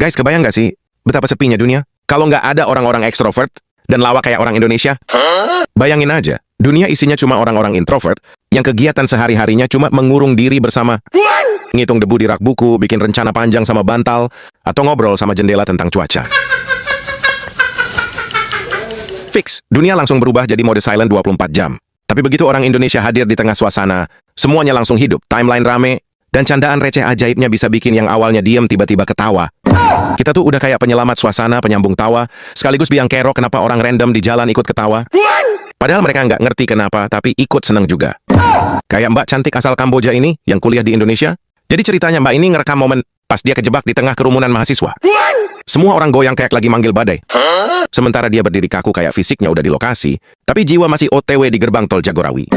Guys, kebayang nggak sih betapa sepinya dunia kalau nggak ada orang-orang ekstrovert dan lawak kayak orang Indonesia? Bayangin aja, dunia isinya cuma orang-orang introvert yang kegiatan sehari-harinya cuma mengurung diri bersama ngitung debu di rak buku, bikin rencana panjang sama bantal, atau ngobrol sama jendela tentang cuaca. Fix, dunia langsung berubah jadi mode silent 24 jam. Tapi begitu orang Indonesia hadir di tengah suasana, semuanya langsung hidup, timeline rame, dan candaan receh ajaibnya bisa bikin yang awalnya diem tiba-tiba ketawa. Kita tuh udah kayak penyelamat suasana, penyambung tawa, sekaligus biang kerok kenapa orang random di jalan ikut ketawa. Padahal mereka nggak ngerti kenapa, tapi ikut seneng juga. Kayak Mbak cantik asal Kamboja ini, yang kuliah di Indonesia. Jadi ceritanya Mbak ini ngerekam momen pas dia kejebak di tengah kerumunan mahasiswa. Semua orang goyang kayak lagi manggil badai. Sementara dia berdiri kaku kayak fisiknya udah di lokasi, tapi jiwa masih OTW di gerbang tol Jagorawi.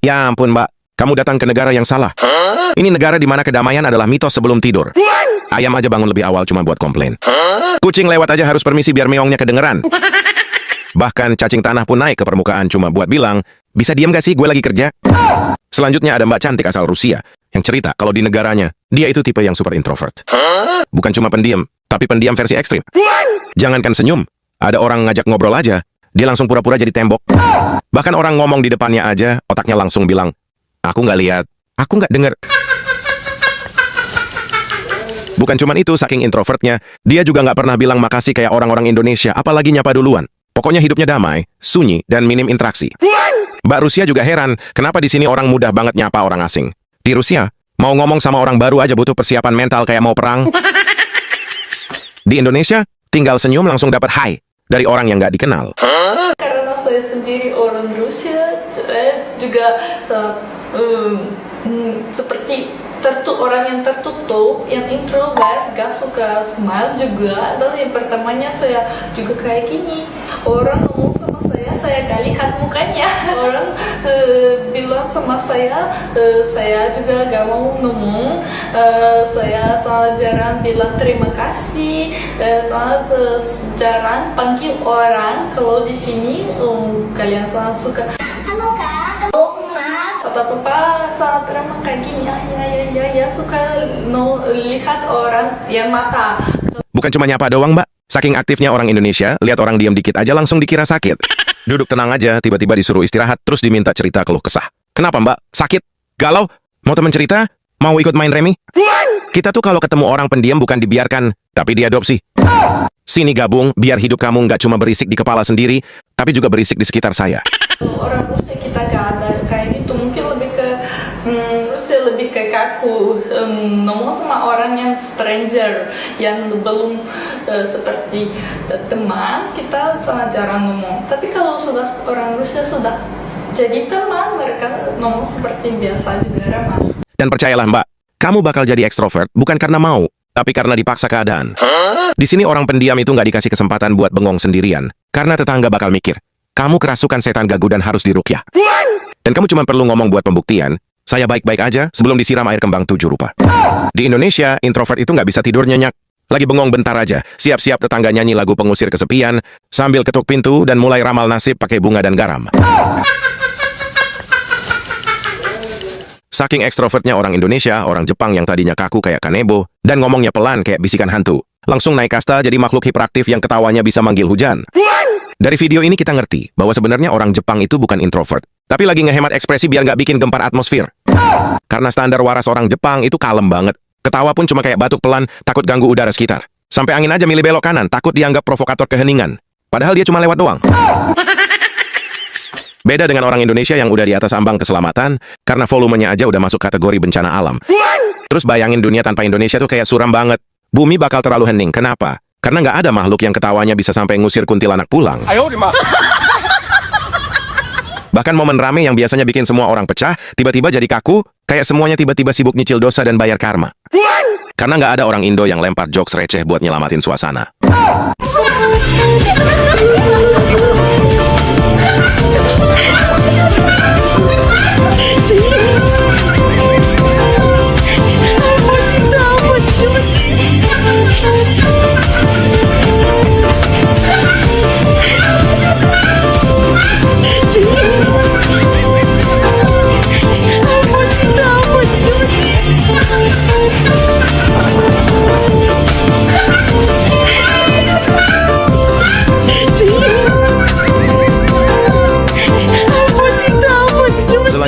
Ya ampun Mbak, kamu datang ke negara yang salah. Ini negara di mana kedamaian adalah mitos sebelum tidur. Ayam aja bangun lebih awal cuma buat komplain. Kucing lewat aja harus permisi biar meongnya kedengeran. Bahkan cacing tanah pun naik ke permukaan cuma buat bilang, bisa diem gak sih gue lagi kerja? Selanjutnya ada Mbak cantik asal Rusia yang cerita kalau di negaranya, dia itu tipe yang super introvert. Bukan cuma pendiam, tapi pendiam versi ekstrim. Jangankan senyum, ada orang ngajak ngobrol aja, dia langsung pura-pura jadi tembok. Bahkan orang ngomong di depannya aja, otaknya langsung bilang, aku nggak lihat, aku nggak denger. Bukan cuma itu, saking introvertnya, dia juga nggak pernah bilang makasih kayak orang-orang Indonesia, apalagi nyapa duluan. Pokoknya hidupnya damai, sunyi, dan minim interaksi. Mbak Rusia juga heran, kenapa di sini orang mudah banget nyapa orang asing. Di Rusia, mau ngomong sama orang baru aja butuh persiapan mental kayak mau perang. Di Indonesia, tinggal senyum langsung dapat hai dari orang yang nggak dikenal. Karena saya sendiri orang Rusia, saya juga seperti orang yang tertutup, yang introvert, gak suka smile juga. Dan yang pertamanya saya juga kayak gini, orang ngomong sama saya gak lihat mukanya. Orang bilang sama saya juga gak mau ngomong. Saya sangat jarang bilang terima kasih, sangat jarang panggil orang. Kalau di sini kalian sangat suka halo kak, halo mas, atau papa sangat ramah kayak gini, ya suka lihat orang yang mata. Bukan cuma nyapa doang Mbak, saking aktifnya orang Indonesia, lihat orang diam dikit aja langsung dikira sakit. Duduk tenang aja, tiba-tiba disuruh istirahat, terus diminta cerita keluh kesah. Kenapa Mbak? Sakit? Galau? Mau temen cerita? Mau ikut main remi? Kita tuh kalau ketemu orang pendiam bukan dibiarkan, tapi diadopsi. Sini gabung, biar hidup kamu nggak cuma berisik di kepala sendiri, tapi juga berisik di sekitar saya. Orang Rusia kita gak ada kayak gitu, mungkin lebih ke Rusia lebih ke kaku, ngomong sama orang yang stranger, yang belum seperti teman, kita sangat jarang ngomong. Tapi kalau sudah orang Rusia sudah jadi teman, mereka ngomong seperti biasa juga ramah. Dan percayalah Mbak, kamu bakal jadi ekstrovert bukan karena mau, tapi karena dipaksa keadaan. Di sini orang pendiam itu nggak dikasih kesempatan buat bengong sendirian, karena tetangga bakal mikir, kamu kerasukan setan gagu dan harus diruqyah. Dan kamu cuma perlu ngomong buat pembuktian, saya baik-baik aja sebelum disiram air kembang 7 rupa. Di Indonesia, introvert itu nggak bisa tidur nyenyak. Lagi bengong bentar aja, siap-siap tetangga nyanyi lagu pengusir kesepian, sambil ketuk pintu dan mulai ramal nasib pakai bunga dan garam. Saking ekstrovertnya orang Indonesia, orang Jepang yang tadinya kaku kayak kanebo, dan ngomongnya pelan kayak bisikan hantu, langsung naik kasta jadi makhluk hiperaktif yang ketawanya bisa manggil hujan. Dari video ini kita ngerti bahwa sebenarnya orang Jepang itu bukan introvert, tapi lagi ngehemat ekspresi biar nggak bikin gempar atmosfer. Karena standar waras orang Jepang itu kalem banget. Ketawa pun cuma kayak batuk pelan, takut ganggu udara sekitar. Sampai angin aja milih belok kanan, takut dianggap provokator keheningan. Padahal dia cuma lewat doang. Beda dengan orang Indonesia yang udah di atas ambang keselamatan, karena volumenya aja udah masuk kategori bencana alam. Terus bayangin dunia tanpa Indonesia tuh kayak suram banget. Bumi bakal terlalu hening. Kenapa? Karena nggak ada makhluk yang ketawanya bisa sampai ngusir kuntilanak pulang. Bahkan momen rame yang biasanya bikin semua orang pecah, tiba-tiba jadi kaku, kayak semuanya tiba-tiba sibuk nyicil dosa dan bayar karma. Karena nggak ada orang Indo yang lempar jokes receh buat nyelamatin suasana.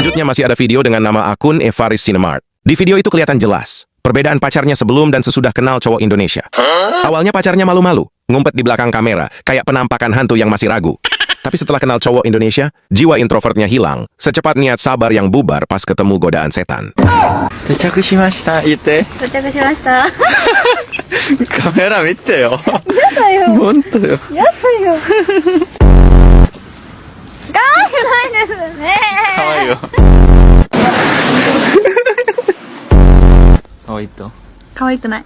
Selanjutnya masih ada video dengan nama akun Evaris Cinemart. Di video itu kelihatan jelas perbedaan pacarnya sebelum dan sesudah kenal cowok Indonesia. Awalnya pacarnya malu-malu, ngumpet di belakang kamera, kayak penampakan hantu yang masih ragu. Tapi setelah kenal cowok Indonesia, jiwa introvertnya hilang, secepat niat sabar yang bubar pas ketemu godaan setan. 到着しました言って。到着しました。カメラ見てよ。やだよ。本当よ。やだよ。可愛くないですね。可愛いよ。可愛いと。可愛くない。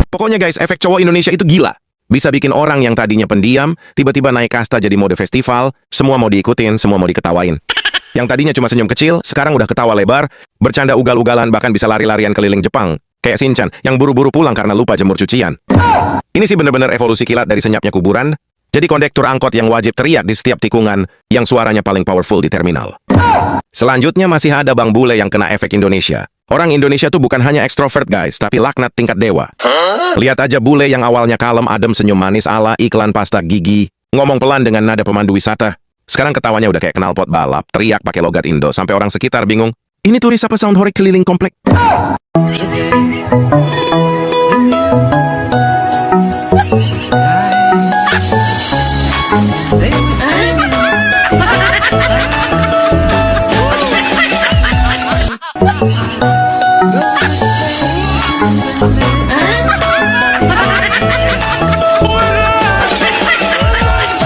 Pokoknya guys, efek cowok Indonesia itu gila. Bisa bikin orang yang tadinya pendiam, tiba-tiba naik kasta jadi mode festival, semua mau diikutin, semua mau diketawain. Yang tadinya cuma senyum kecil, sekarang udah ketawa lebar, bercanda ugal-ugalan, bahkan bisa lari-larian keliling Jepang. Kayak Shinchan, yang buru-buru pulang karena lupa jemur cucian. Ini sih bener-bener evolusi kilat dari senyapnya kuburan. Jadi kondektur angkot yang wajib teriak di setiap tikungan, yang suaranya paling powerful di terminal. Selanjutnya masih ada Bang Bule yang kena efek Indonesia. Orang Indonesia tuh bukan hanya ekstrovert guys, tapi laknat tingkat dewa. Lihat aja Bule yang awalnya kalem adem senyum manis ala iklan pasta gigi, ngomong pelan dengan nada pemandu wisata. Sekarang ketawanya udah kayak knalpot balap, teriak pakai logat Indo, sampai orang sekitar bingung. Ini turis apa sound horek keliling komplek?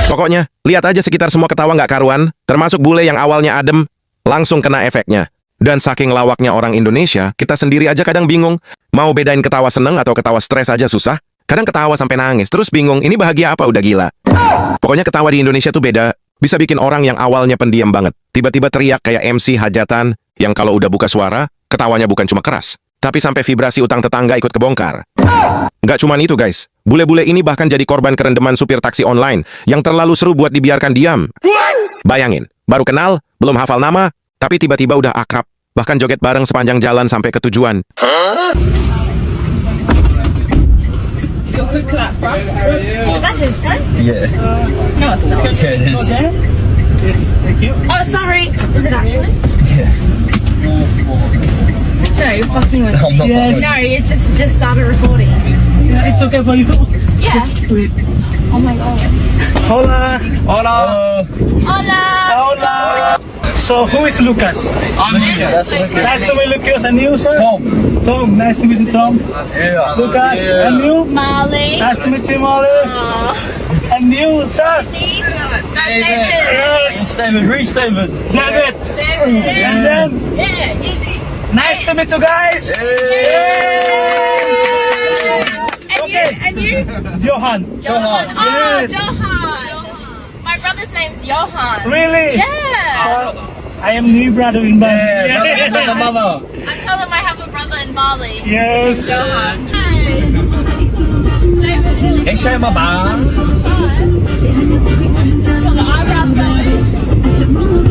Pokoknya, lihat aja sekitar semua ketawa nggak karuan, termasuk Bule yang awalnya adem, langsung kena efeknya. Dan saking lawaknya orang Indonesia, kita sendiri aja kadang bingung, mau bedain ketawa seneng atau ketawa stres aja susah. Kadang ketawa sampai nangis, terus bingung, ini bahagia apa udah gila. Pokoknya ketawa di Indonesia tuh beda, bisa bikin orang yang awalnya pendiam banget, tiba-tiba teriak kayak MC hajatan, yang kalau udah buka suara, ketawanya bukan cuma keras, tapi sampai vibrasi utang tetangga ikut kebongkar. Nggak cuman itu guys, bule-bule ini bahkan jadi korban kerendeman supir taksi online yang terlalu seru buat dibiarkan diam. Bayangin, baru kenal, belum hafal nama, tapi tiba-tiba udah akrab, bahkan joget bareng sepanjang jalan sampai ke tujuan. You're quick to that front. Is that his friend? Yeah. No, it's not. Yeah, it is. Yes, thank you. Oh, sorry. Is it actually? Yeah. No, you're fucking with I'm me. not Yes. No, it just started recording. It's okay for you. Yeah. Wait. Oh my god. Hola. Hola. Hola. Hola. So who is Lucas? That's okay. Nice to meet Lucas, and you, sir? Tom. Tom. Nice to meet you, Tom. Yeah. Lucas, Yeah. and you? Molly. Nice to meet you, Molly. And you, sir? See? David. Yes. David. Reach David. David. David. And then, Yeah, easy. nice to meet you guys. And you? And you? Johan. Johan. Oh, Yes. Johan. My brother's name's Johan. Really? Yeah. I am new brother in Bali. Mama. I tell them I have a brother in Bali. Yes. Johan. Hi. David, really Hey, say mama. got the eyebrows going.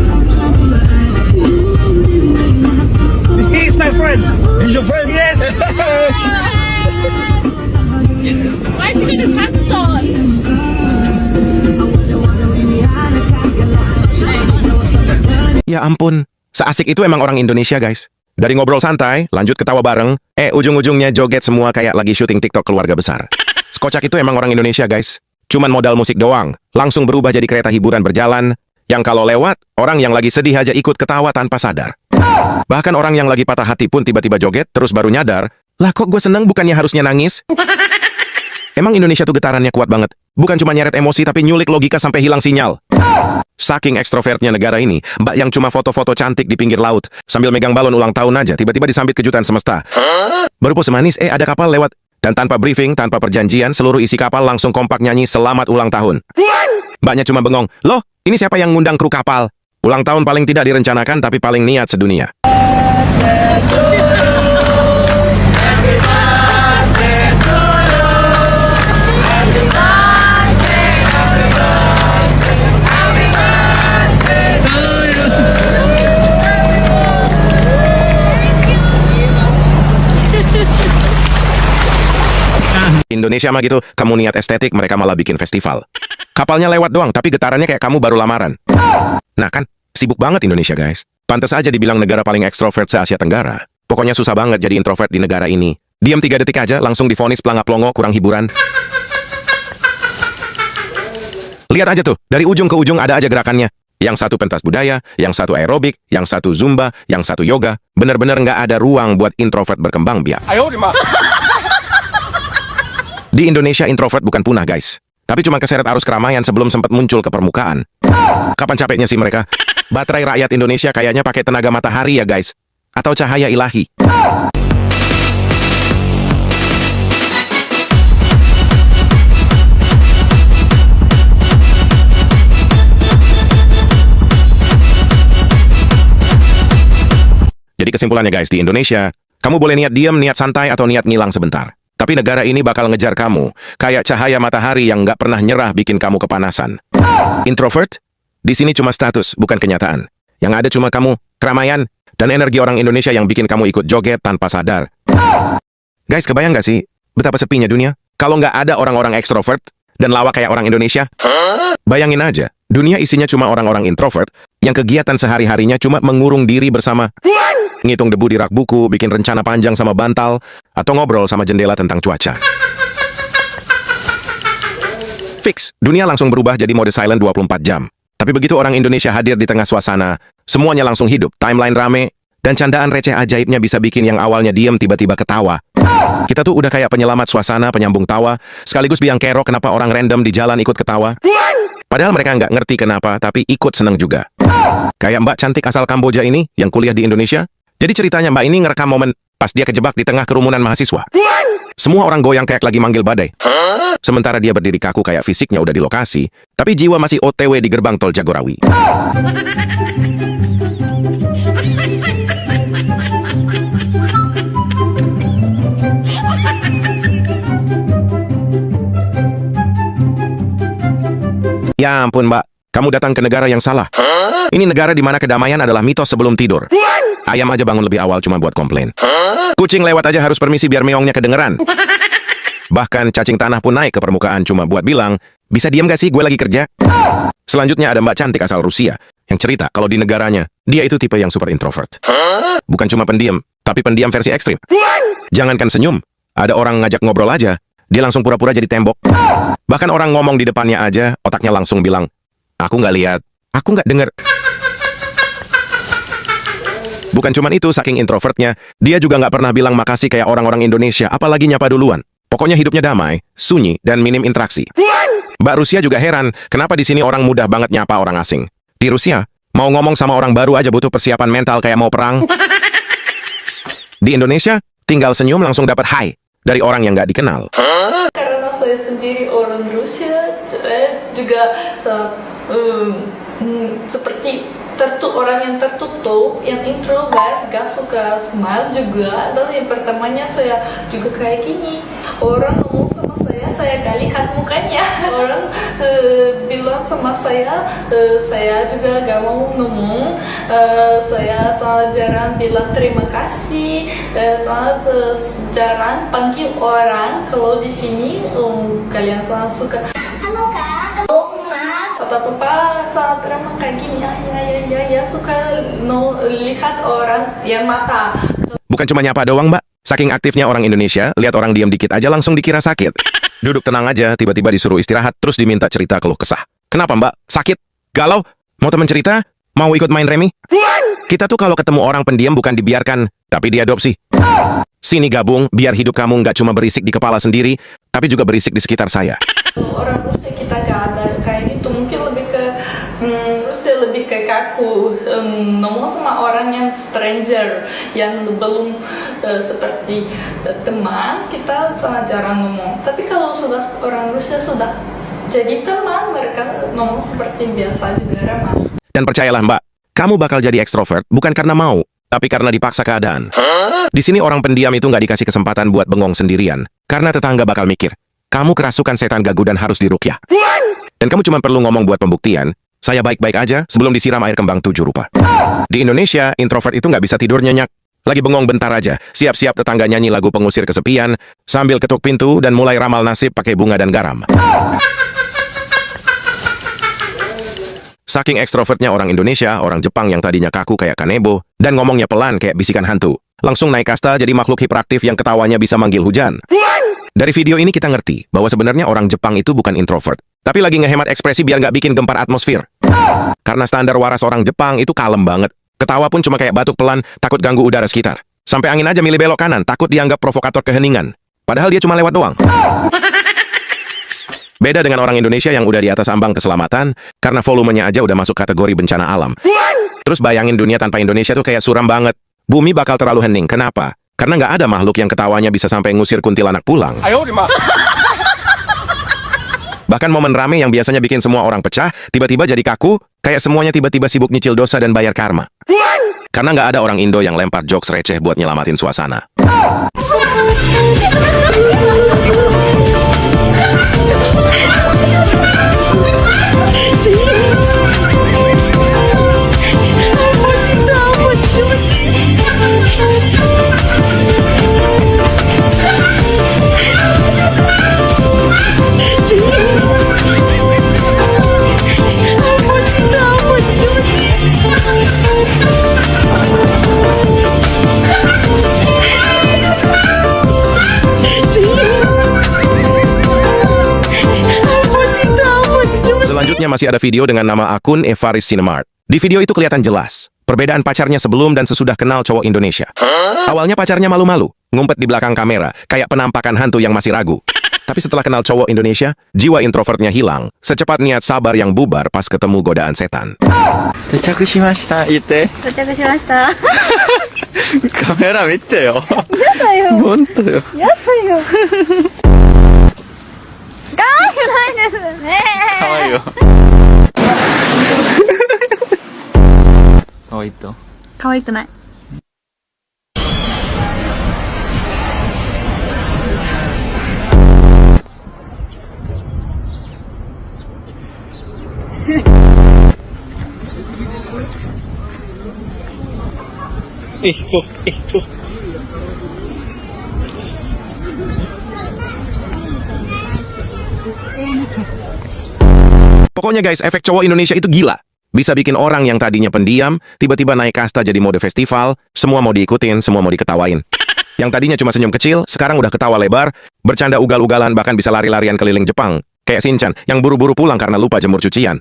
He's my friend. He's your friend. Yes. Why has he got his hats on? Ya ampun, seasik itu emang orang Indonesia guys. Dari ngobrol santai, lanjut ketawa bareng, ujung-ujungnya joget semua kayak lagi syuting TikTok keluarga besar. Sekocak itu emang orang Indonesia guys. Cuman modal musik doang, langsung berubah jadi kereta hiburan berjalan, yang kalau lewat, orang yang lagi sedih aja ikut ketawa tanpa sadar. Bahkan orang yang lagi patah hati pun tiba-tiba joget, terus baru nyadar, lah kok gue seneng bukannya harusnya nangis? Emang Indonesia tuh getarannya kuat banget. Bukan cuma nyeret emosi tapi nyulik logika sampai hilang sinyal. Saking ekstrovertnya negara ini, mbak yang cuma foto-foto cantik di pinggir laut, sambil megang balon ulang tahun aja, tiba-tiba disambit kejutan semesta. Baru pose manis, ada kapal lewat. Dan tanpa briefing, tanpa perjanjian, seluruh isi kapal langsung kompak nyanyi selamat ulang tahun. Mbaknya cuma bengong, loh, ini siapa yang ngundang kru kapal? Ulang tahun paling tidak direncanakan tapi paling niat sedunia. Indonesia mah gitu, kamu niat estetik, mereka malah bikin festival. Kapalnya lewat doang, tapi getarannya kayak kamu baru lamaran. Nah kan, sibuk banget Indonesia guys. Pantes aja dibilang negara paling ekstrovert se-Asia Tenggara. Pokoknya susah banget jadi introvert di negara ini. Diam 3 detik aja, langsung divonis pelangap-longo, kurang hiburan. Lihat aja tuh, dari ujung ke ujung ada aja gerakannya. Yang satu pentas budaya, yang satu aerobik, yang satu zumba, yang satu yoga. Bener-bener nggak ada ruang buat introvert berkembang biak. Di Indonesia introvert bukan punah guys, tapi cuma keseret arus keramaian sebelum sempat muncul ke permukaan. Kapan capeknya sih mereka? Baterai rakyat Indonesia kayaknya pakai tenaga matahari ya guys, atau cahaya ilahi. Jadi kesimpulannya guys, di Indonesia, kamu boleh niat diam, niat santai, atau niat ngilang sebentar. Tapi negara ini bakal ngejar kamu, kayak cahaya matahari yang nggak pernah nyerah bikin kamu kepanasan. Introvert? Di sini cuma status, bukan kenyataan. Yang ada cuma kamu, keramaian, dan energi orang Indonesia yang bikin kamu ikut joget tanpa sadar. Guys, kebayang nggak sih betapa sepinya dunia? Kalau nggak ada orang-orang ekstrovert dan lawak kayak orang Indonesia? Bayangin aja, dunia isinya cuma orang-orang introvert yang kegiatan sehari-harinya cuma mengurung diri bersama ngitung debu di rak buku, bikin rencana panjang sama bantal, atau ngobrol sama jendela tentang cuaca. Fix, dunia langsung berubah jadi mode silent 24 jam. Tapi begitu orang Indonesia hadir di tengah suasana, semuanya langsung hidup, timeline rame, dan candaan receh ajaibnya bisa bikin yang awalnya diem tiba-tiba ketawa. Kita tuh udah kayak penyelamat suasana, penyambung tawa, sekaligus biang kerok kenapa orang random di jalan ikut ketawa. Padahal mereka nggak ngerti kenapa, tapi ikut seneng juga. Kayak Mbak cantik asal Kamboja ini, yang kuliah di Indonesia. Jadi ceritanya Mbak ini ngerekam momen pas dia kejebak di tengah kerumunan mahasiswa. Semua orang goyang kayak lagi manggil badai. Sementara dia berdiri kaku kayak fisiknya udah di lokasi, tapi jiwa masih OTW di gerbang tol Jagorawi. Ya ampun Mbak, kamu datang ke negara yang salah. Ini negara di mana kedamaian adalah mitos sebelum tidur. Ayam aja bangun lebih awal cuma buat komplain. Kucing lewat aja harus permisi biar meongnya kedengeran. Bahkan cacing tanah pun naik ke permukaan cuma buat bilang, bisa diam gak sih gue lagi kerja? Selanjutnya ada Mbak cantik asal Rusia yang cerita kalau di negaranya, dia itu tipe yang super introvert. Bukan cuma pendiam, tapi pendiam versi ekstrim. Jangankan senyum, ada orang ngajak ngobrol aja, dia langsung pura-pura jadi tembok. Bahkan orang ngomong di depannya aja, otaknya langsung bilang, aku nggak lihat, aku nggak denger. Bukan cuma itu, saking introvertnya, dia juga nggak pernah bilang makasih kayak orang-orang Indonesia, apalagi nyapa duluan. Pokoknya hidupnya damai, sunyi, dan minim interaksi. Mbak Rusia juga heran, kenapa di sini orang mudah banget nyapa orang asing. Di Rusia, mau ngomong sama orang baru aja butuh persiapan mental kayak mau perang. Di Indonesia, tinggal senyum langsung dapat hai dari orang yang nggak dikenal. Karena saya sendiri orang Rusia, saya juga seperti orang yang tertutup, yang introvert, gak suka smile juga. Dan yang pertamanya saya juga kayak gini, orang ngomong sama saya gak lihat mukanya. Orang bilang sama saya juga gak mau ngomong. Saya sangat jarang bilang terima kasih, sangat jarang panggil orang. Kalau di sini kalian sangat suka halo kak, halo mas, atau apa saat ramah kayak gini, ya suka lihat orang yang mata. Bukan cuma nyapa doang Mbak, saking aktifnya orang Indonesia, lihat orang diam dikit aja langsung dikira sakit. Duduk tenang aja, tiba-tiba disuruh istirahat, terus diminta cerita keluh kesah. Kenapa Mbak? Sakit? Galau? Mau temen cerita? Mau ikut main remi? Kita tuh kalau ketemu orang pendiam bukan dibiarkan, tapi diadopsi. Sini gabung, biar hidup kamu nggak cuma berisik di kepala sendiri, tapi juga berisik di sekitar saya. Orang Rusia kita gak ada kayak gitu, mungkin lebih ke Rusia lebih ke kaku, ngomong sama orang yang stranger, yang belum seperti teman, kita sangat jarang ngomong. Tapi kalau sudah orang Rusia sudah jadi teman, mereka ngomong seperti biasa juga ramah. Dan percayalah Mbak, kamu bakal jadi ekstrovert bukan karena mau, tapi karena dipaksa keadaan. Di sini orang pendiam itu nggak dikasih kesempatan buat bengong sendirian, karena tetangga bakal mikir, kamu kerasukan setan gagu dan harus diruqyah. Dan kamu cuma perlu ngomong buat pembuktian, saya baik-baik aja sebelum disiram air kembang 7 rupa. Di Indonesia, introvert itu nggak bisa tidur nyenyak. Lagi bengong bentar aja, siap-siap tetangga nyanyi lagu pengusir kesepian, sambil ketuk pintu dan mulai ramal nasib pakai bunga dan garam. Saking ekstrovertnya orang Indonesia, orang Jepang yang tadinya kaku kayak kanebo, dan ngomongnya pelan kayak bisikan hantu, langsung naik kasta jadi makhluk hiperaktif yang ketawanya bisa manggil hujan. Dari video ini kita ngerti bahwa sebenarnya orang Jepang itu bukan introvert, tapi lagi ngehemat ekspresi biar nggak bikin gempar atmosfer. Karena standar waras orang Jepang itu kalem banget. Ketawa pun cuma kayak batuk pelan, takut ganggu udara sekitar. Sampai angin aja milih belok kanan, takut dianggap provokator keheningan. Padahal dia cuma lewat doang. Beda dengan orang Indonesia yang udah di atas ambang keselamatan, karena volumenya aja udah masuk kategori bencana alam. Terus bayangin dunia tanpa Indonesia tuh kayak suram banget. Bumi bakal terlalu hening. Kenapa? Karena nggak ada makhluk yang ketawanya bisa sampai ngusir kuntilanak pulang. Bahkan momen rame yang biasanya bikin semua orang pecah, tiba-tiba jadi kaku, kayak semuanya tiba-tiba sibuk nyicil dosa dan bayar karma. Karena nggak ada orang Indo yang lempar jokes receh buat nyelamatin suasana. Selanjutnya masih ada video dengan nama akun Evaris Cinemart. Di video itu kelihatan jelas perbedaan pacarnya sebelum dan sesudah kenal cowok Indonesia. Awalnya pacarnya malu-malu, ngumpet di belakang kamera, kayak penampakan hantu yang masih ragu. Tapi setelah kenal cowok Indonesia, jiwa introvertnya hilang, secepat niat sabar yang bubar pas ketemu godaan setan. 到着しました言って。到着しました。カメラ見てよ。やだよ。本当よ。やだよ。可愛くないですね。可愛いよ。可愛いと。可愛くない。Pokoknya guys, efek cowok Indonesia itu gila. Bisa bikin orang yang tadinya pendiam, tiba-tiba naik kasta jadi mode festival, semua mau diikutin, semua mau diketawain. Yang tadinya cuma senyum kecil, sekarang udah ketawa lebar, bercanda ugal-ugalan, bahkan bisa lari-larian keliling Jepang. Kayak Shinchan, yang buru-buru pulang karena lupa jemur cucian.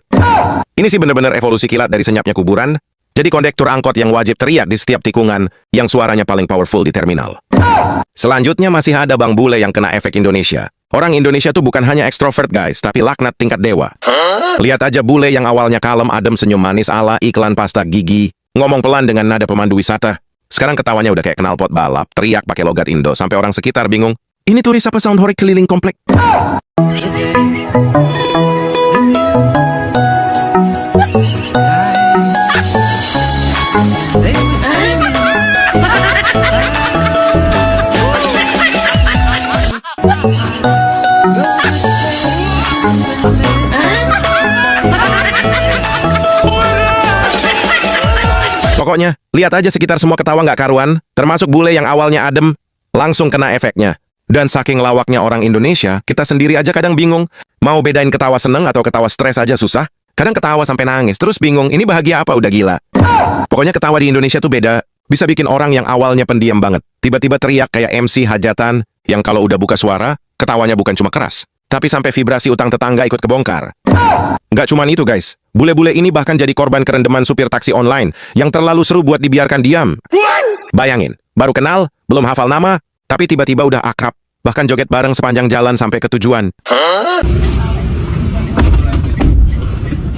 Ini sih bener-bener evolusi kilat dari senyapnya kuburan, jadi kondektur angkot yang wajib teriak di setiap tikungan, yang suaranya paling powerful di terminal. Selanjutnya masih ada Bang Bule yang kena efek Indonesia. Orang Indonesia tuh bukan hanya ekstrovert guys, tapi laknat tingkat dewa. Lihat aja Bule yang awalnya kalem adem senyum manis ala iklan pasta gigi, ngomong pelan dengan nada pemandu wisata. Sekarang ketawanya udah kayak knalpot balap, teriak pakai logat Indo, sampai orang sekitar bingung. Ini turis apa sound horek keliling komplek? Pokoknya, lihat aja sekitar semua ketawa nggak karuan, termasuk Bule yang awalnya adem, langsung kena efeknya. Dan saking lawaknya orang Indonesia, kita sendiri aja kadang bingung, mau bedain ketawa seneng atau ketawa stres aja susah. Kadang ketawa sampai nangis, terus bingung, ini bahagia apa udah gila. Pokoknya ketawa di Indonesia tuh beda, bisa bikin orang yang awalnya pendiam banget, tiba-tiba teriak kayak MC hajatan, yang kalau udah buka suara, ketawanya bukan cuma keras, tapi sampai vibrasi utang tetangga ikut kebongkar. Nggak cuman itu guys, bule-bule ini bahkan jadi korban kerendeman supir taksi online yang terlalu seru buat dibiarkan diam. Bayangin, baru kenal, belum hafal nama, tapi tiba-tiba udah akrab, bahkan joget bareng sepanjang jalan sampai ke tujuan.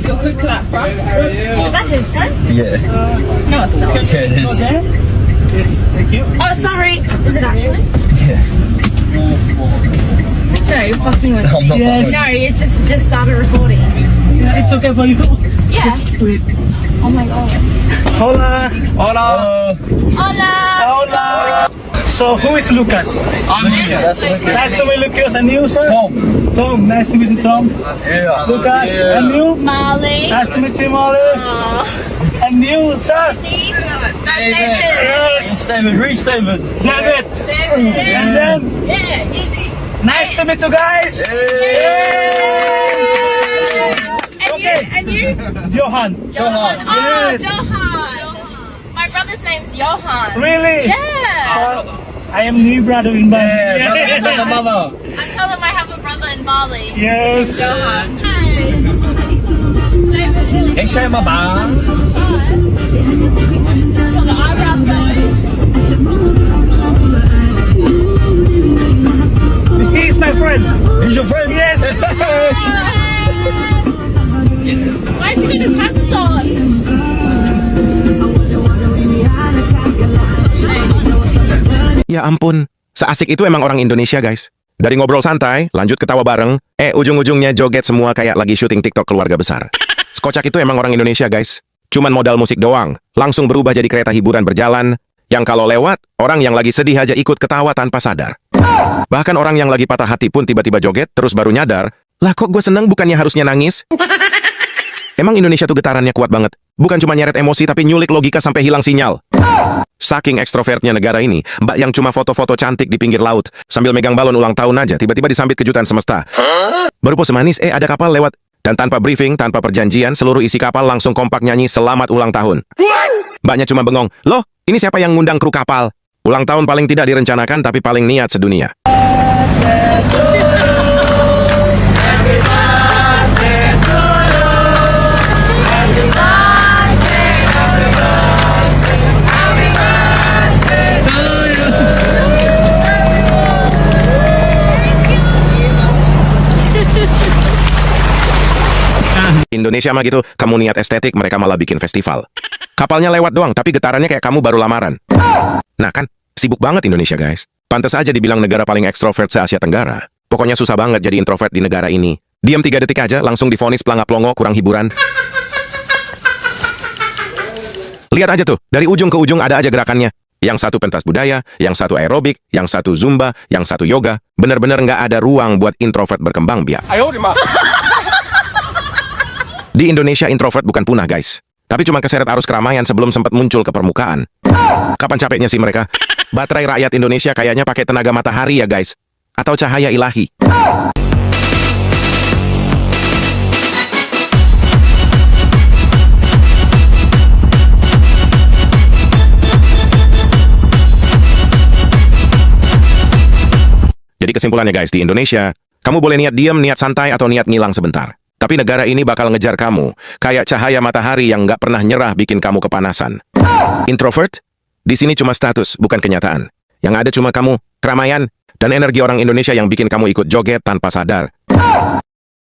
Go quick to that front. Is that his friend? Yeah. No, it's not. Yeah, it is. Okay. Yes, thank you. Oh, sorry. Is it actually? Yeah. No, you're fucking with I'm me. not Yes. No, it just started recording. It's okay for you. Yeah. Wait. Oh my god. Hola. Hola. Hola. Hola. So who is Lucas? I'm here. Nice to meet Lucas, and you, sir? Tom. Tom. Nice to meet you, Tom. Yeah. Lucas, Yeah. and you? Molly. Nice to meet you, Molly. And you, sir? See? David. Yes. Rich David. David. David. And then, Yeah, easy. nice to meet you guys. And you? Johan. Johan. Oh, Yes. Johan. My brother's name's Johan. Really? Yeah. I am new brother in Bali. Like a mama. I tell them I have a brother in Bali. Yes. Johan. Hi. David, really. Ik zei maar ba. Got the eyebrows going. He's my friend. He's your friend. Yes. Why is he got his hats on? Ya ampun, seasik itu emang orang Indonesia guys. Dari ngobrol santai, lanjut ketawa bareng, ujung-ujungnya joget semua kayak lagi syuting TikTok keluarga besar. Sekocak itu emang orang Indonesia guys. Cuman modal musik doang, langsung berubah jadi kereta hiburan berjalan, yang kalau lewat, orang yang lagi sedih aja ikut ketawa tanpa sadar. Bahkan orang yang lagi patah hati pun tiba-tiba joget, terus baru nyadar, lah kok gue seneng bukannya harusnya nangis? Emang Indonesia tuh getarannya kuat banget. Bukan cuma nyeret emosi tapi nyulik logika sampai hilang sinyal. Saking ekstrovertnya negara ini, mbak yang cuma foto-foto cantik di pinggir laut, sambil megang balon ulang tahun aja, tiba-tiba disambit kejutan semesta. Baru pose manis, ada kapal lewat. Dan tanpa briefing, tanpa perjanjian, seluruh isi kapal langsung kompak nyanyi selamat ulang tahun. Mbaknya cuma bengong, loh, ini siapa yang ngundang kru kapal? Ulang tahun paling tidak direncanakan tapi paling niat sedunia. Indonesia mah gitu, kamu niat estetik, mereka malah bikin festival. Kapalnya lewat doang, tapi getarannya kayak kamu baru lamaran. Nah kan, sibuk banget Indonesia guys. Pantes aja dibilang negara paling ekstrovert se-Asia Tenggara. Pokoknya susah banget jadi introvert di negara ini. Diam 3 detik aja, langsung divonis pelangap-longo, kurang hiburan. Lihat aja tuh, dari ujung ke ujung ada aja gerakannya. Yang satu pentas budaya, yang satu aerobik, yang satu zumba, yang satu yoga. Bener-bener nggak ada ruang buat introvert berkembang biak. Di Indonesia introvert bukan punah guys, tapi cuma keseret arus keramaian sebelum sempat muncul ke permukaan. Kapan capeknya sih mereka? Baterai rakyat Indonesia kayaknya pakai tenaga matahari ya guys, atau cahaya ilahi. Jadi kesimpulannya guys, di Indonesia, kamu boleh niat diam, niat santai, atau niat ngilang sebentar. Tapi negara ini bakal ngejar kamu, kayak cahaya matahari yang nggak pernah nyerah bikin kamu kepanasan. Introvert? Di sini cuma status, bukan kenyataan. Yang ada cuma kamu, keramaian, dan energi orang Indonesia yang bikin kamu ikut joget tanpa sadar.